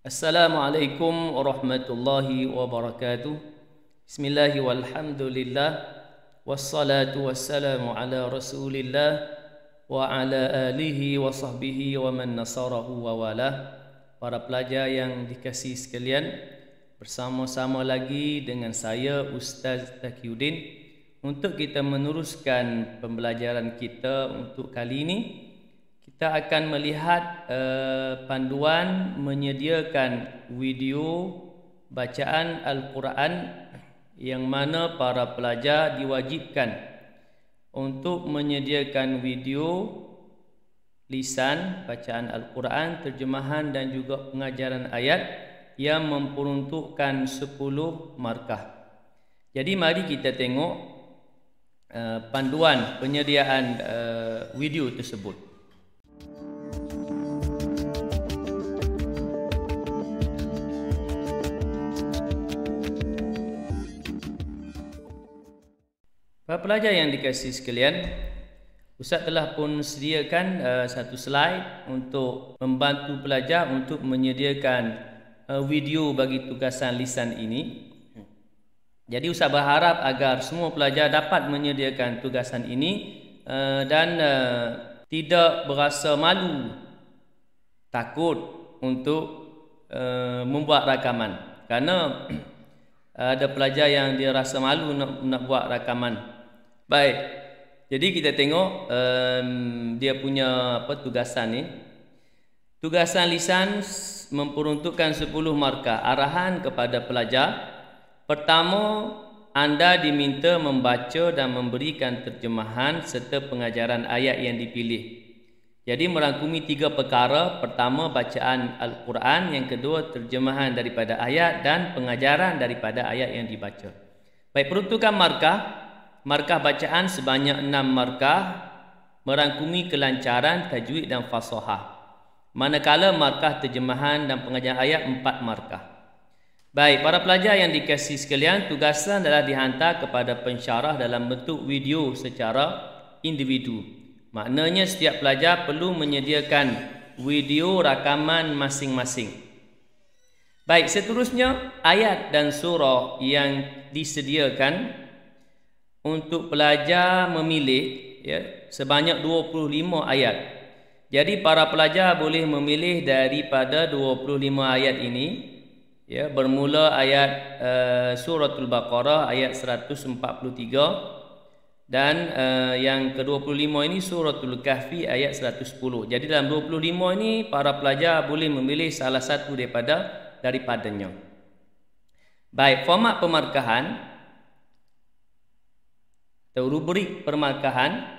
Assalamualaikum warahmatullahi wabarakatuh. Bismillahi walhamdulillah. Wassalatu wassalamu ala rasulillah wa ala alihi wa sahbihi wa man nasarahu wa walah. Para pelajar yang dikasihi sekalian, bersama-sama lagi dengan saya Ustaz Taqiyuddin untuk kita meneruskan pembelajaran kita untuk kali ini. Kita akan melihat panduan menyediakan video bacaan Al-Quran yang mana para pelajar diwajibkan untuk menyediakan video lisan bacaan Al-Quran, terjemahan dan juga pengajaran ayat yang memperuntukkan 10 markah. Jadi mari kita tengok panduan penyediaan video tersebut. Para pelajar yang dikasihi sekalian, Ustaz telah pun sediakan satu slide untuk membantu pelajar untuk menyediakan video bagi tugasan lisan ini. Jadi Ustaz berharap agar semua pelajar dapat menyediakan tugasan ini dan tidak berasa malu, takut untuk membuat rakaman. Kerana ada pelajar yang dia rasa malu nak buat rakaman. Baik, jadi kita tengok dia punya tugasan ni. Tugasan lisan memperuntukkan 10 markah. Arahan kepada pelajar. Pertama, anda diminta membaca dan memberikan terjemahan serta pengajaran ayat yang dipilih. Jadi merangkumi 3 perkara. Pertama, bacaan Al-Quran. Yang kedua, terjemahan daripada ayat dan pengajaran daripada ayat yang dibaca. Baik, peruntukan markah. Markah bacaan sebanyak 6 markah, merangkumi kelancaran, tajwid dan fasahah. Manakala markah terjemahan dan pengajaran ayat 4 markah. Baik, para pelajar yang dikasihi sekalian, tugasan adalah dihantar kepada pensyarah dalam bentuk video secara individu. Maknanya setiap pelajar perlu menyediakan video rakaman masing-masing. Baik, seterusnya ayat dan surah yang disediakan untuk pelajar memilih sebanyak 25 ayat. Jadi para pelajar boleh memilih daripada 25 ayat ini, bermula ayat suratul Baqarah ayat 143 dan yang ke-25 ini suratul Kahfi ayat 110. Jadi dalam 25 ini para pelajar boleh memilih salah satu daripadanya. Baik, format pemarkahan atau rubrik permarkahan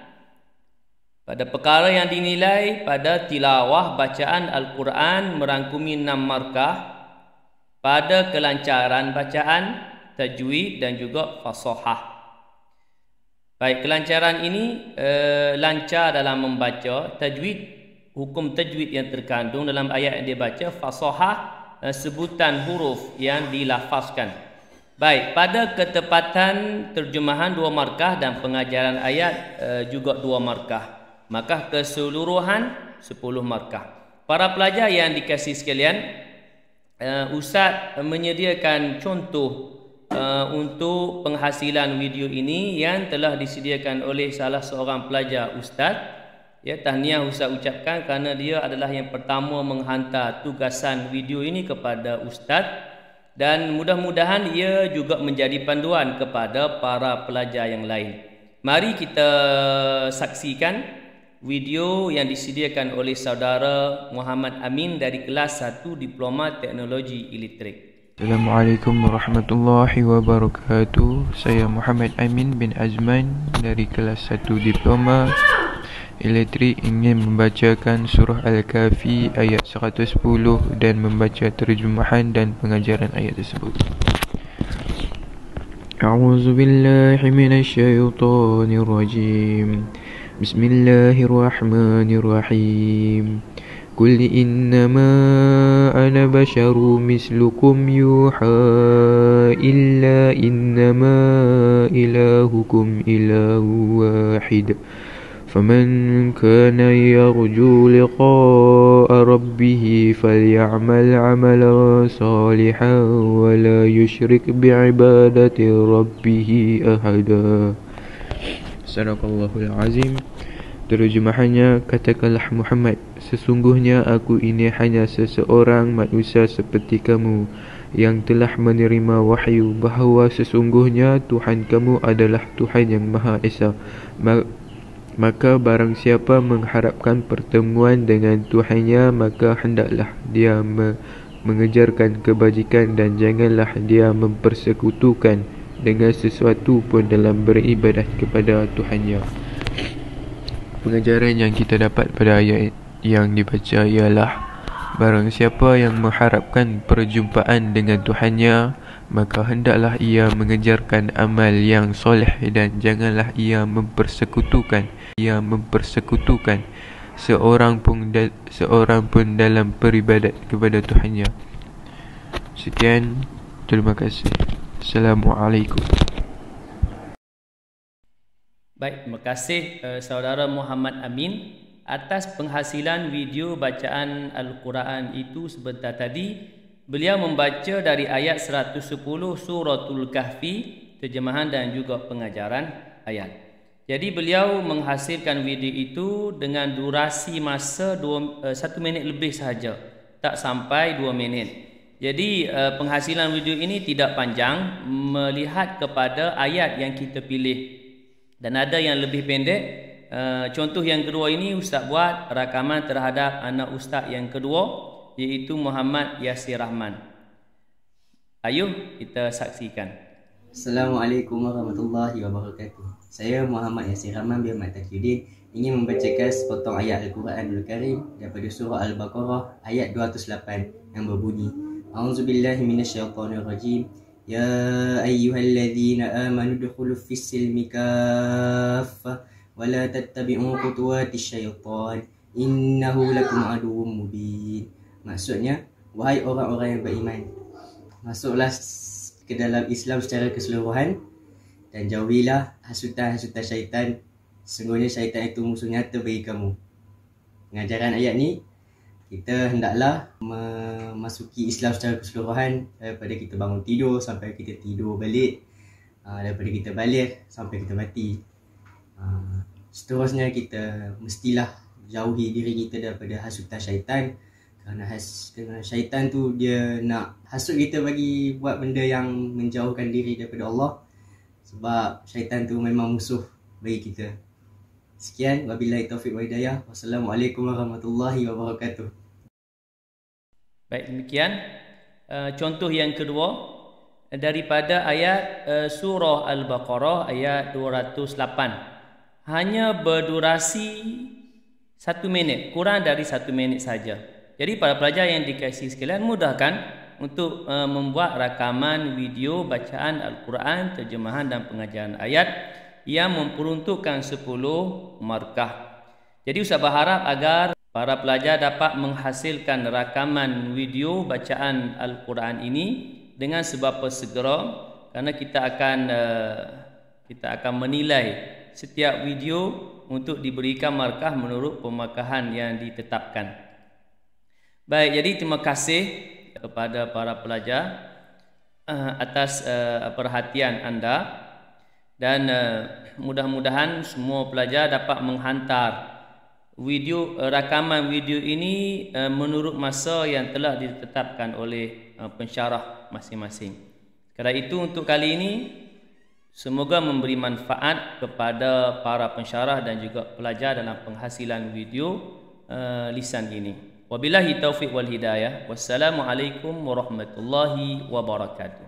pada perkara yang dinilai pada tilawah bacaan Al-Quran merangkumi 6 markah, pada kelancaran bacaan, tajwid dan juga fasahah. Baik, kelancaran ini lancar dalam membaca, tajwid, hukum tajwid yang terkandung dalam ayat yang dia baca, fasahah, sebutan huruf yang dilafazkan. Baik, pada ketepatan terjemahan 2 markah dan pengajaran ayat juga 2 markah. Maka keseluruhan 10 markah. Para pelajar yang dikasihi sekalian, Ustaz menyediakan contoh untuk penghasilan video ini yang telah disediakan oleh salah seorang pelajar Ustaz. Tahniah Ustaz ucapkan kerana dia adalah yang pertama menghantar tugasan video ini kepada Ustaz. Dan mudah-mudahan ia juga menjadi panduan kepada para pelajar yang lain. Mari kita saksikan video yang disediakan oleh saudara Muhammad Amin dari kelas 1 Diploma Teknologi Elektrik. Assalamualaikum warahmatullahi wabarakatuh. Saya Muhammad Amin bin Azman dari kelas 1 Diploma Elektrik ingin membacakan surah Al-Kahfi ayat 110 dan membaca terjemahan dan pengajaran ayat tersebut. A'udzu billahi minasyaitonir rajim. Bismillahirrahmanirrahim. Qul innama ana basyarum mislukum yuha illa innama ilahukum ilahu wahid. فمن كان يرجو لقاء ربه فليعمل عملا صالحا ولا يشرك بعبادة ربه أحدا. Sadaqallahul Azim. Terjemahannya, katakanlah Muhammad, sesungguhnya aku ini hanya seseorang manusia seperti kamu yang telah menerima wahyu bahawa sesungguhnya Tuhan kamu adalah Tuhan yang Maha Esa. Maka barang siapa mengharapkan pertemuan dengan Tuhannya, maka hendaklah dia mengejarkan kebajikan dan janganlah dia mempersekutukan dengan sesuatu pun dalam beribadat kepada Tuhannya. Pengajaran yang kita dapat pada ayat yang dibaca ialah, barang siapa yang mengharapkan perjumpaan dengan Tuhannya, maka hendaklah ia mengejarkan amal yang soleh dan janganlah ia mempersekutukan seorang pun dalam beribadat kepada Tuhannya. Sekian, terima kasih. Assalamualaikum. Baik, terima kasih saudara Muhammad Amin atas penghasilan video bacaan Al-Quran itu sebentar tadi. Beliau membaca dari ayat 110 Suratul Kahfi, terjemahan dan juga pengajaran ayat. Jadi beliau menghasilkan video itu dengan durasi masa 1 minit lebih sahaja, tak sampai 2 minit. Jadi penghasilan video ini tidak panjang melihat kepada ayat yang kita pilih. Dan ada yang lebih pendek. Contoh yang kedua ini Ustaz buat rakaman terhadap anak Ustaz yang kedua, iaitu Muhammad Yasir Rahman. Ayuh kita saksikan. Assalamualaikum warahmatullahi wabarakatuh. Saya Muhammad Yasir Rahman bin Ahmad Taqiyuddin ingin membacakan sepotong ayat Al-Quranul Karim daripada surah Al-Baqarah ayat 208 yang berbunyi, A'udzubillahi minasyaitonirrajim. Ya ayyuhalladzina amanu dukhulu fis-silmi kaffah wa la tattabi'u khutuwatis syaitan innahu lakum aduwwum mubin. Maksudnya, wahai orang-orang yang beriman, masuklah ke dalam Islam secara keseluruhan dan jauhilah hasutan-hasutan syaitan. Sesungguhnya syaitan itu musuh nyata bagi kamu. Pengajaran ayat ni, kita hendaklah memasuki Islam secara keseluruhan, daripada kita bangun tidur sampai kita tidur balik, daripada kita balik sampai kita mati. Seterusnya kita mestilah jauhi diri kita daripada hasutan syaitan, kerana syaitan tu dia nak hasut kita bagi buat benda yang menjauhkan diri daripada Allah, sebab syaitan tu memang musuh bagi kita. Sekian, wabillahi taufiq wa hidayah. Wassalamualaikum warahmatullahi wabarakatuh. Baik, demikian contoh yang kedua daripada ayat surah Al-Baqarah ayat 208. Hanya berdurasi 1 minit, kurang dari 1 minit saja. Jadi para pelajar yang dikasihi sekalian, mudahkan untuk membuat rakaman video bacaan Al-Quran, terjemahan dan pengajaran ayat yang memperuntukkan 10 markah. Jadi Ustaz berharap agar para pelajar dapat menghasilkan rakaman video bacaan Al-Quran ini dengan seberapa segera, kerana kita akan menilai setiap video untuk diberikan markah menurut pemarkahan yang ditetapkan. Baik, jadi terima kasih kepada para pelajar atas perhatian anda. Dan mudah-mudahan semua pelajar dapat menghantar rakaman video ini menurut masa yang telah ditetapkan oleh pensyarah masing-masing. Kerana itu untuk kali ini, semoga memberi manfaat kepada para pensyarah dan juga pelajar dalam penghasilan video lisan ini. Wabillahi taufiq wal hidayah. Wassalamualaikum warahmatullahi wabarakatuh.